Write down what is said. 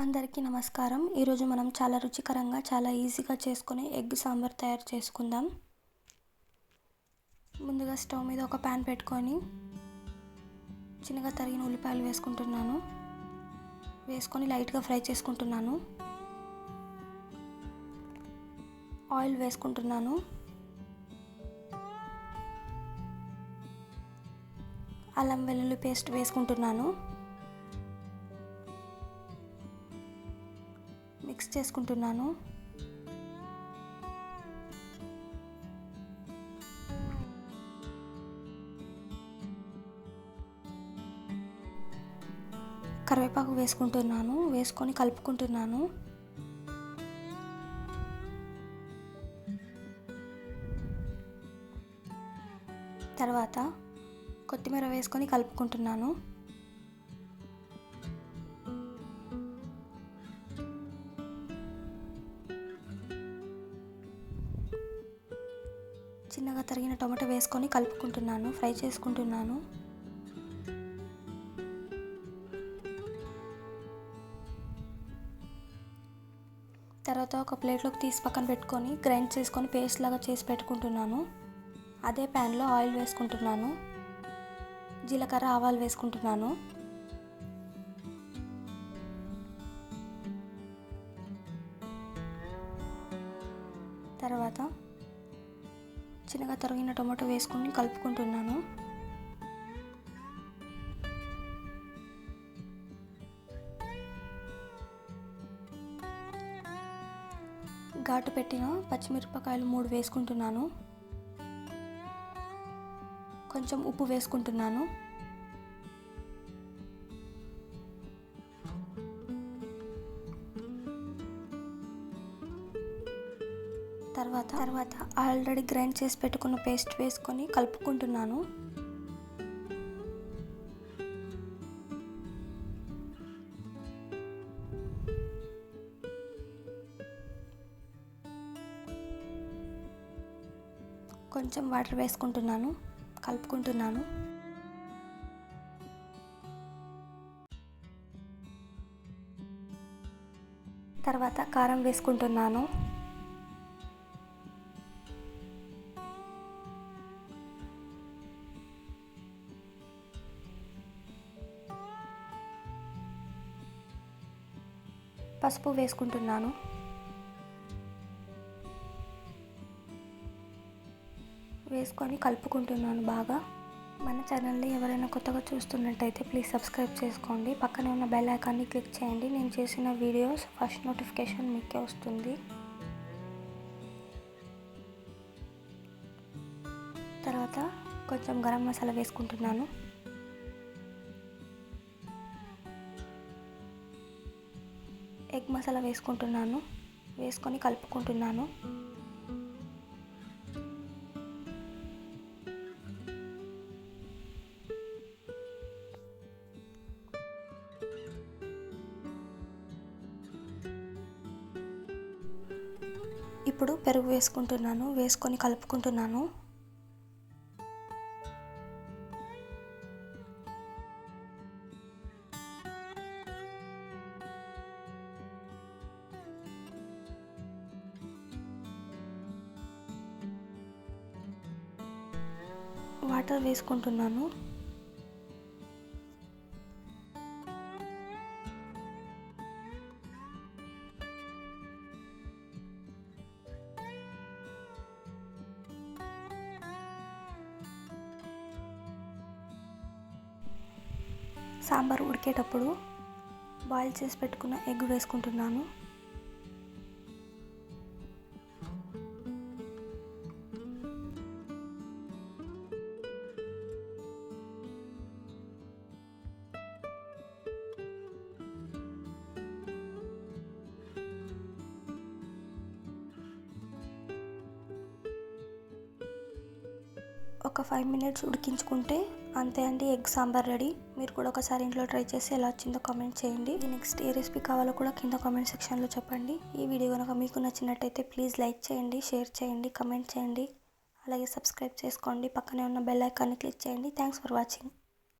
అందరికీ నమస్కారం. ఈరోజు మనం చాలా రుచికరంగా చాలా ఈజీగా చేసుకునే ఎగ్ సాంబార్ తయారు చేసుకుందాం. ముందుగా స్టవ్ మీద ఒక ప్యాన్ పెట్టుకొని చిన్నగా తరిగిన ఉల్లిపాయలు వేసుకొని లైట్గా ఫ్రై చేసుకుంటున్నాను. ఆయిల్ వేసుకుంటున్నాను. అల్లం వెల్లుల్లి పేస్ట్ వేసుకుంటున్నాను. మిక్స్ చేసుకుంటున్నాను. కరివేపాకు వేసుకొని కలుపుకుంటున్నాను. తర్వాత కొత్తిమీర వేసుకొని కలుపుకుంటున్నాను. చిన్నగా తరిగిన టొమాటో వేసుకొని కలుపుకుంటున్నాను, ఫ్రై చేసుకుంటున్నాను. తర్వాత ఒక ప్లేట్లోకి తీసి పక్కన పెట్టుకొని గ్రైండ్ చేసుకొని పేస్ట్ లాగా చేసి పెట్టుకుంటున్నాను. అదే ప్యాన్లో ఆయిల్ వేసుకుంటున్నాను. జీలకర్ర ఆవాలు వేసుకుంటున్నాను. తర్వాత చిన్నగా తరిగిన టొమాటో వేసుకొని కలుపుకుంటున్నాను. ఘాటు పెట్టిన పచ్చిమిరపకాయలు 3 వేసుకుంటున్నాను. కొంచెం ఉప్పు వేసుకుంటున్నాను. తర్వాత ఆల్రెడీ గ్రైండ్ చేసి పెట్టుకున్న పేస్ట్ వేసుకొని కలుపుకుంటున్నాను. కొంచెం వాటర్ వేసుకుంటున్నాను, కలుపుకుంటున్నాను. తర్వాత కారం వేసుకుంటున్నాను. పసుపు వేసుకుంటున్నాను. వేసుకొని కలుపుకుంటున్నాను బాగా. మన ఛానల్ని ఎవరైనా కొత్తగా చూస్తున్నట్టయితే ప్లీజ్ సబ్స్క్రైబ్ చేసుకోండి. పక్కనే ఉన్న బెల్ ఐకాన్ని క్లిక్ చేయండి. నేను చేసిన వీడియోస్ ఫస్ట్ నోటిఫికేషన్ మీకే వస్తుంది. తర్వాత కొంచెం గరం మసాలా వేసుకుంటున్నాను. ఎగ్ మసాలా వేసుకొని కలుపుకుంటున్నాను. ఇప్పుడు పెరుగు వేసుకొని కలుపుకుంటున్నాను. వాటర్ వేసుకుంటున్నాను. సాంబార్ ఉడికేటప్పుడు బాయిల్ చేసి పెట్టుకున్న ఎగ్ వేసుకుంటున్నాను. ఒక 5 మినిట్స్ ఉడికించుకుంటే అంతే అండి, ఎగ్ సాంబార్ రెడీ. మీరు కూడా ఒకసారి ఇంట్లో ట్రై చేసి ఎలా వచ్చిందో కామెంట్ చేయండి. నెక్స్ట్ ఏ రెసిపీ కావాలో కూడా కింద కామెంట్ సెక్షన్లో చెప్పండి. ఈ వీడియో కనుక మీకు నచ్చినట్టయితే ప్లీజ్ లైక్ చేయండి, షేర్ చేయండి, కమెంట్ చేయండి. అలాగే సబ్స్క్రైబ్ చేసుకోండి. పక్కనే ఉన్న బెల్ ఐకాన్ని క్లిక్ చేయండి. Thanks for watching.